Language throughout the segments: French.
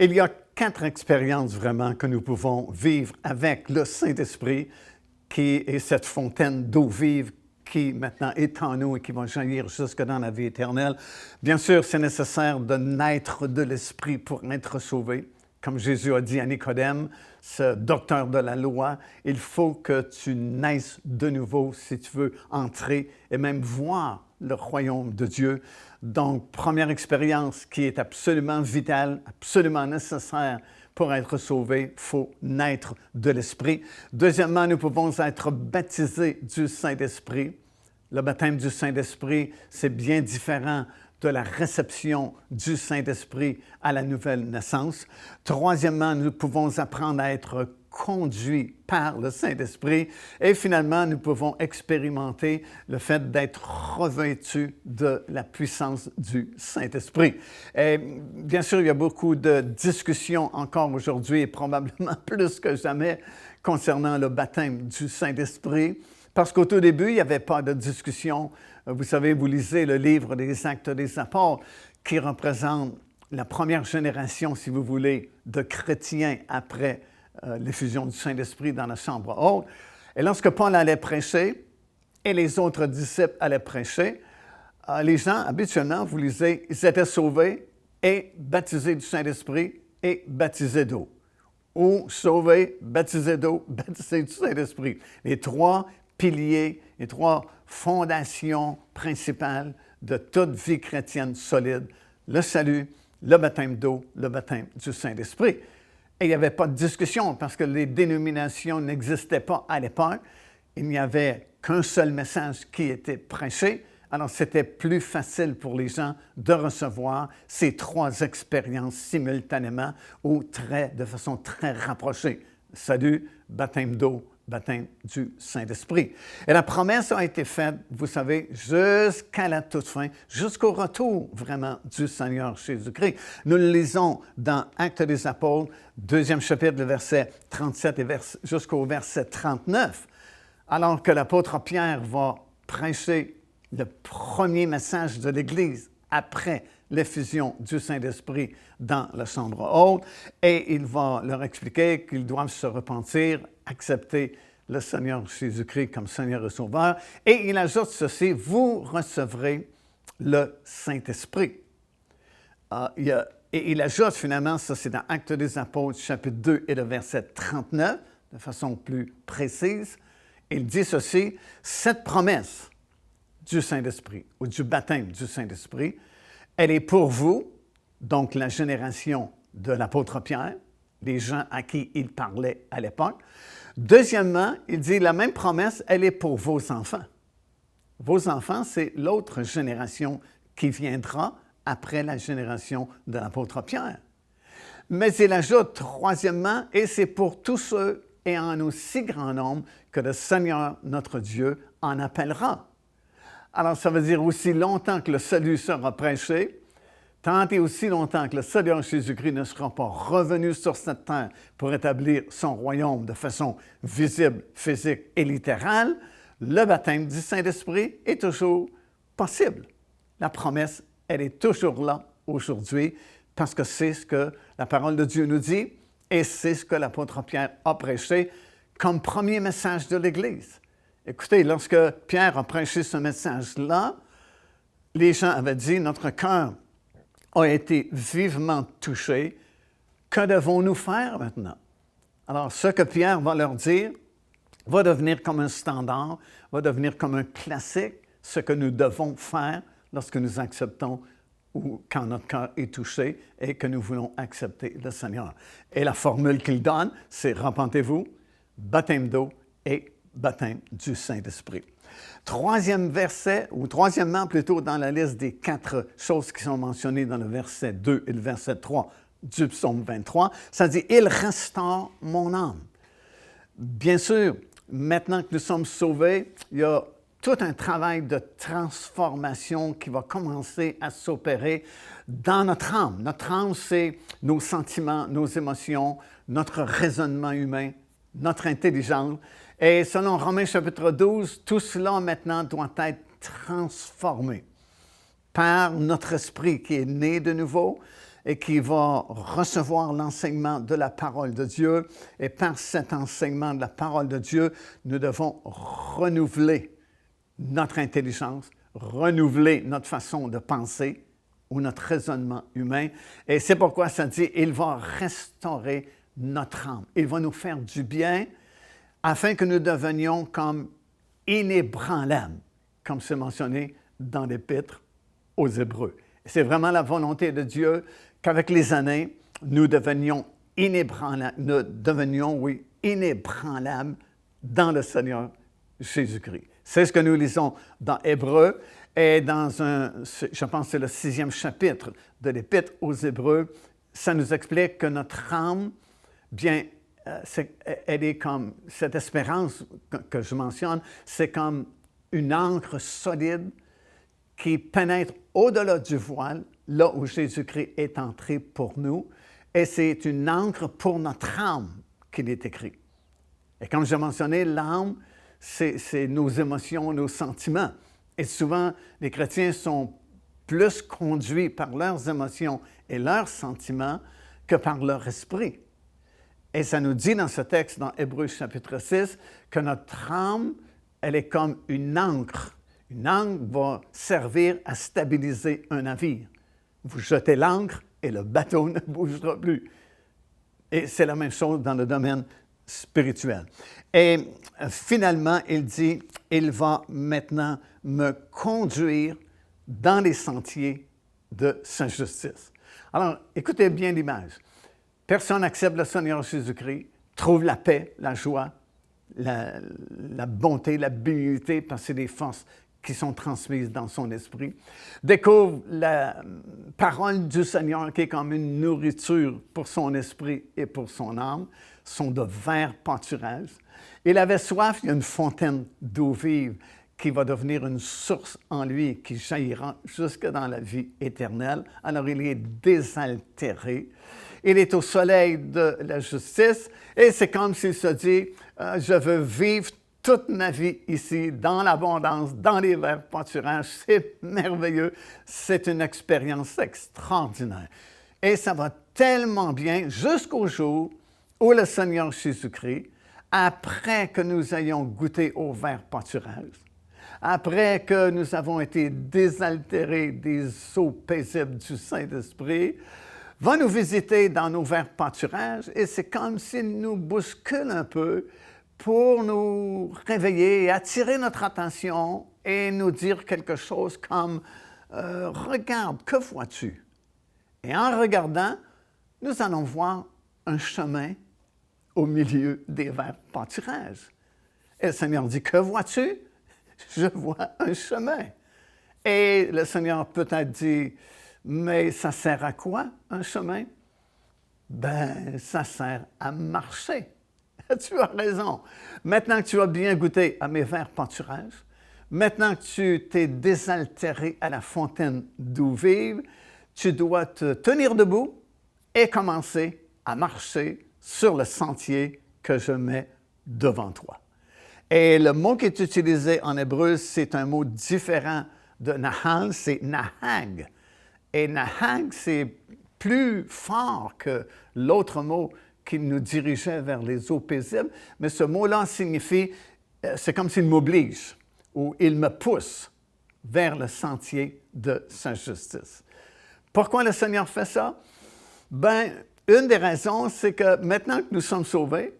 Il y a 4 expériences vraiment que nous pouvons vivre avec le Saint-Esprit, qui est cette fontaine d'eau vive qui maintenant est en nous et qui va jaillir jusque dans la vie éternelle. Bien sûr, c'est nécessaire de naître de l'Esprit pour être sauvé. Comme Jésus a dit à Nicodème, ce docteur de la loi, il faut que tu naisses de nouveau si tu veux entrer et même voir le royaume de Dieu. Donc, première expérience qui est absolument vitale, absolument nécessaire pour être sauvé, il faut naître de l'Esprit. Deuxièmement, nous pouvons être baptisés du Saint-Esprit. Le baptême du Saint-Esprit, c'est bien différent de la réception du Saint-Esprit à la nouvelle naissance. Troisièmement, nous pouvons apprendre à être conduits par le Saint-Esprit. Et finalement, nous pouvons expérimenter le fait d'être revêtus de la puissance du Saint-Esprit. Et bien sûr, il y a beaucoup de discussions encore aujourd'hui et probablement plus que jamais concernant le baptême du Saint-Esprit. Parce qu'au tout début, il n'y avait pas de discussion. Vous savez, vous lisez le livre des Actes des Apôtres qui représente la première génération, si vous voulez, de chrétiens après l'effusion du Saint-Esprit dans la chambre haute. Et lorsque Paul allait prêcher et les autres disciples allaient prêcher, les gens, habituellement, vous lisez, ils étaient sauvés et baptisés du Saint-Esprit et baptisés d'eau. Ou sauvés, baptisés d'eau, baptisés du Saint-Esprit. Les 3 piliers, les 3 fondations principales de toute vie chrétienne solide, le salut, le baptême d'eau, le baptême du Saint-Esprit. Et il n'y avait pas de discussion parce que les dénominations n'existaient pas à l'époque. Il n'y avait qu'un seul message qui était prêché. Alors, c'était plus facile pour les gens de recevoir ces 3 expériences simultanément ou de façon très rapprochée. Salut, baptême d'eau, baptême du Saint-Esprit. Et la promesse a été faite, vous savez, jusqu'à la toute fin, jusqu'au retour vraiment du Seigneur Jésus-Christ. Nous le lisons dans Actes des Apôtres, 2e chapitre, le verset 37 et jusqu'au verset 39, alors que l'apôtre Pierre va prêcher le premier message de l'Église après l'effusion du Saint-Esprit dans la chambre haute, et il va leur expliquer qu'ils doivent se repentir, accepter le Seigneur Jésus-Christ comme Seigneur et Sauveur, et il ajoute ceci, vous recevrez le Saint-Esprit. Et il ajoute finalement, ça c'est dans Actes des Apôtres, chapitre 2 et le verset 39, de façon plus précise, il dit ceci, cette promesse du Saint-Esprit, ou du baptême du Saint-Esprit, elle est pour vous, donc la génération de l'apôtre Pierre, les gens à qui il parlait à l'époque. Deuxièmement, il dit la même promesse, elle est pour vos enfants. Vos enfants, c'est l'autre génération qui viendra après la génération de l'apôtre Pierre. Mais il ajoute troisièmement, et c'est pour tous ceux et en aussi grand nombre que le Seigneur, notre Dieu, en appellera. Alors, ça veut dire aussi longtemps que le salut sera prêché, tant et aussi longtemps que le Seigneur Jésus-Christ ne sera pas revenu sur cette terre pour établir son royaume de façon visible, physique et littérale, le baptême du Saint-Esprit est toujours possible. La promesse, elle est toujours là aujourd'hui parce que c'est ce que la parole de Dieu nous dit et c'est ce que l'apôtre Pierre a prêché comme premier message de l'Église. Écoutez, lorsque Pierre a prêché ce message-là, les gens avaient dit, notre cœur a été vivement touché. Que devons-nous faire maintenant? Alors, ce que Pierre va leur dire va devenir comme un standard, va devenir comme un classique, ce que nous devons faire lorsque nous acceptons ou quand notre cœur est touché et que nous voulons accepter le Seigneur. Et la formule qu'il donne, c'est « repentez-vous, baptême d'eau et baptême du Saint-Esprit ». Troisième verset, ou troisièmement plutôt dans la liste des 4 choses qui sont mentionnées dans le verset 2 et le verset 3 du psaume 23, ça dit « Il restaure mon âme ». Bien sûr, maintenant que nous sommes sauvés, il y a tout un travail de transformation qui va commencer à s'opérer dans notre âme. Notre âme, c'est nos sentiments, nos émotions, notre raisonnement humain, notre intelligence. Et selon Romains chapitre 12, tout cela maintenant doit être transformé par notre esprit qui est né de nouveau et qui va recevoir l'enseignement de la parole de Dieu. Et par cet enseignement de la parole de Dieu, nous devons renouveler notre intelligence, renouveler notre façon de penser ou notre raisonnement humain. Et c'est pourquoi ça dit, il va restaurer notre âme. Il va nous faire du bien afin que nous devenions comme inébranlables, comme c'est mentionné dans l'Épître aux Hébreux. C'est vraiment la volonté de Dieu qu'avec les années, nous devenions inébranlables dans le Seigneur Jésus-Christ. C'est ce que nous lisons dans Hébreux et je pense que c'est le 6e chapitre de l'Épître aux Hébreux, ça nous explique que notre âme, bien, elle est comme cette espérance que je mentionne, c'est comme une ancre solide qui pénètre au-delà du voile, là où Jésus-Christ est entré pour nous, et c'est une ancre pour notre âme qu'il est écrit. Et comme j'ai mentionné, l'âme, c'est nos émotions, nos sentiments. Et souvent, les chrétiens sont plus conduits par leurs émotions et leurs sentiments que par leur esprit. Et ça nous dit dans ce texte, dans Hébreux chapitre 6, que notre âme, elle est comme une ancre. Une ancre va servir à stabiliser un navire. Vous jetez l'ancre et le bateau ne bougera plus. Et c'est la même chose dans le domaine spirituel. Et finalement, il dit, il va maintenant me conduire dans les sentiers de sa justice. Alors, écoutez bien l'image. Personne n'accepte le Seigneur Jésus-Christ, trouve la paix, la joie, la bonté, la bénédiction, parce que c'est des forces qui sont transmises dans son esprit, découvre la parole du Seigneur qui est comme une nourriture pour son esprit et pour son âme, sont de verts pâturages. Il avait soif, il y a une fontaine d'eau vive qui va devenir une source en lui qui jaillira jusque dans la vie éternelle. Alors il est désaltéré. Il est au soleil de la justice et c'est comme s'il se dit, je veux vivre toute ma vie ici, dans l'abondance, dans les verts pâturages. C'est merveilleux. C'est une expérience extraordinaire. Et ça va tellement bien jusqu'au jour où le Seigneur Jésus-Christ, après que nous ayons goûté aux verts pâturages, après que nous avons été désaltérés des eaux paisibles du Saint-Esprit, va nous visiter dans nos verts pâturages et c'est comme s'il nous bouscule un peu pour nous réveiller, attirer notre attention et nous dire quelque chose comme « Regarde, que vois-tu? » Et en regardant, nous allons voir un chemin au milieu des verts pâturages. Et le Seigneur dit « Que vois-tu? » Je vois un chemin. Et le Seigneur peut-être dit « Mais ça sert à quoi, un chemin? » Ben, ça sert à marcher. Tu as raison. Maintenant que tu as bien goûté à mes verts pâturages, maintenant que tu t'es désaltéré à la fontaine d'eau vive, tu dois te tenir debout et commencer à marcher sur le sentier que je mets devant toi. Et le mot qui est utilisé en hébreu, c'est un mot différent de nahal, c'est nahag. Et nahag, c'est plus fort que l'autre mot qui nous dirigeait vers les eaux paisibles, mais ce mot-là signifie, c'est comme s'il m'oblige ou il me pousse vers le sentier de sa justice. Pourquoi le Seigneur fait ça? Bien, une des raisons, c'est que maintenant que nous sommes sauvés,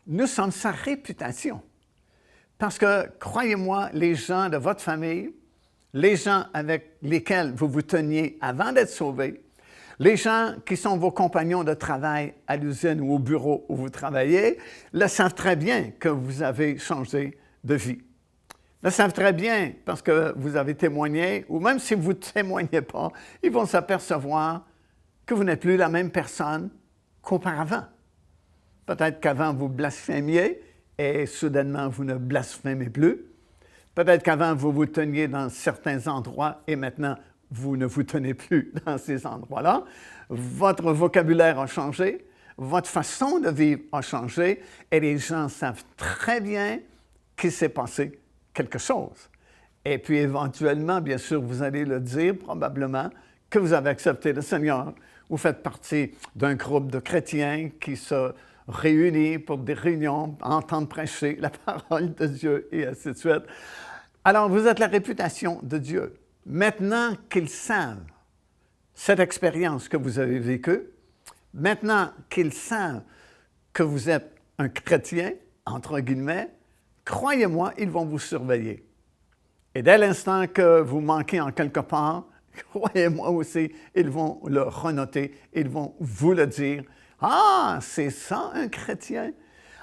nous sommes sa réputation. Parce que, croyez-moi, les gens de votre famille, les gens avec lesquels vous vous teniez avant d'être sauvés, les gens qui sont vos compagnons de travail à l'usine ou au bureau où vous travaillez, le savent très bien que vous avez changé de vie. Le savent très bien parce que vous avez témoigné, ou même si vous ne témoignez pas, ils vont s'apercevoir que vous n'êtes plus la même personne qu'auparavant. Peut-être qu'avant, vous blasphémiez et soudainement, vous ne blasphémez plus. Peut-être qu'avant, vous vous teniez dans certains endroits et maintenant, vous ne vous tenez plus dans ces endroits-là. Votre vocabulaire a changé, votre façon de vivre a changé et les gens savent très bien qu'il s'est passé quelque chose. Et puis éventuellement, bien sûr, vous allez le dire probablement que vous avez accepté le Seigneur vous faites partie d'un groupe de chrétiens qui se réunit pour des réunions, entendre prêcher la parole de Dieu et ainsi de suite. Alors, vous êtes la réputation de Dieu. Maintenant qu'ils savent cette expérience que vous avez vécue, maintenant qu'ils savent que vous êtes un chrétien, entre guillemets, croyez-moi, ils vont vous surveiller. Et dès l'instant que vous manquez en quelque part, croyez-moi aussi, ils vont le renoter, ils vont vous le dire. Ah, c'est ça un chrétien?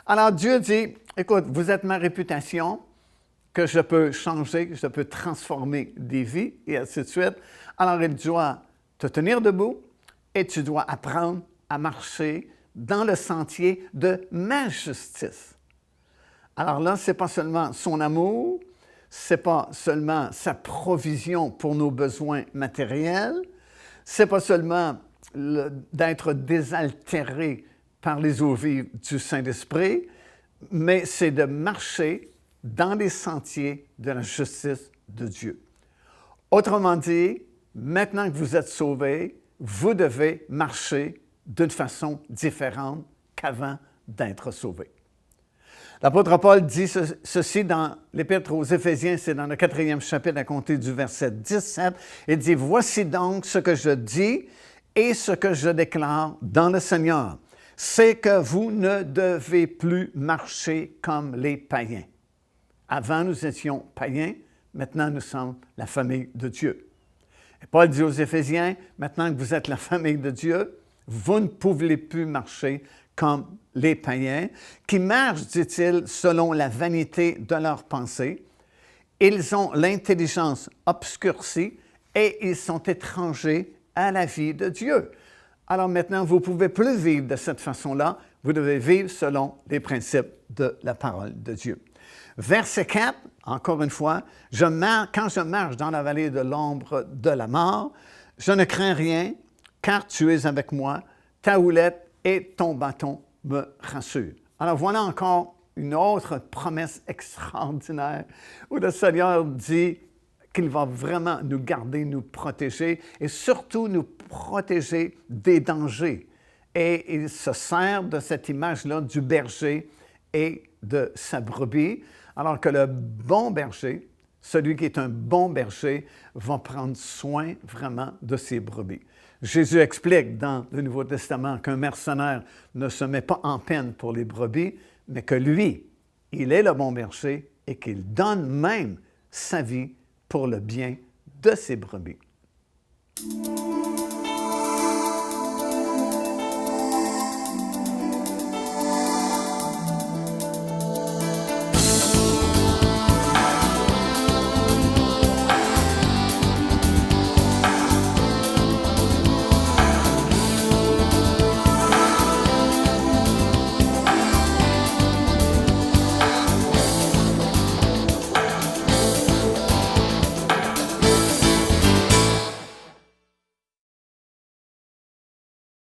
Alors Dieu dit, écoute, vous êtes ma réputation, que je peux changer, je peux transformer des vies, et ainsi de suite. Alors il doit te tenir debout et tu dois apprendre à marcher dans le sentier de ma justice. Alors là, ce n'est pas seulement son amour, ce n'est pas seulement sa provision pour nos besoins matériels, ce n'est pas seulement d'être désaltéré par les eaux vives du Saint-Esprit, mais c'est de marcher dans les sentiers de la justice de Dieu. Autrement dit, maintenant que vous êtes sauvés, vous devez marcher d'une façon différente qu'avant d'être sauvés. L'apôtre Paul dit ceci dans l'Épître aux Éphésiens, c'est dans le 4e chapitre à compter du verset 17. Il dit « Voici donc ce que je dis et ce que je déclare dans le Seigneur, c'est que vous ne devez plus marcher comme les païens. » Avant, nous étions païens, maintenant nous sommes la famille de Dieu. Et Paul dit aux Éphésiens, maintenant que vous êtes la famille de Dieu, vous ne pouvez plus marcher comme les païens, qui marchent, dit-il, selon la vanité de leurs pensées. Ils ont l'intelligence obscurcie et ils sont étrangers à la vie de Dieu. Alors maintenant, vous ne pouvez plus vivre de cette façon-là, vous devez vivre selon les principes de la parole de Dieu. Verset 4, encore une fois, quand je marche dans la vallée de l'ombre de la mort, je ne crains rien, car tu es avec moi, ta houlette et ton bâton me rassurent. Alors voilà encore une autre promesse extraordinaire où le Seigneur dit qu'il va vraiment nous garder, nous protéger et surtout nous protéger des dangers. Et il se sert de cette image-là du berger et de sa brebis, alors que le bon berger, celui qui est un bon berger, va prendre soin vraiment de ses brebis. Jésus explique dans le Nouveau Testament qu'un mercenaire ne se met pas en peine pour les brebis, mais que lui, il est le bon berger et qu'il donne même sa vie pour le bien de ses brebis.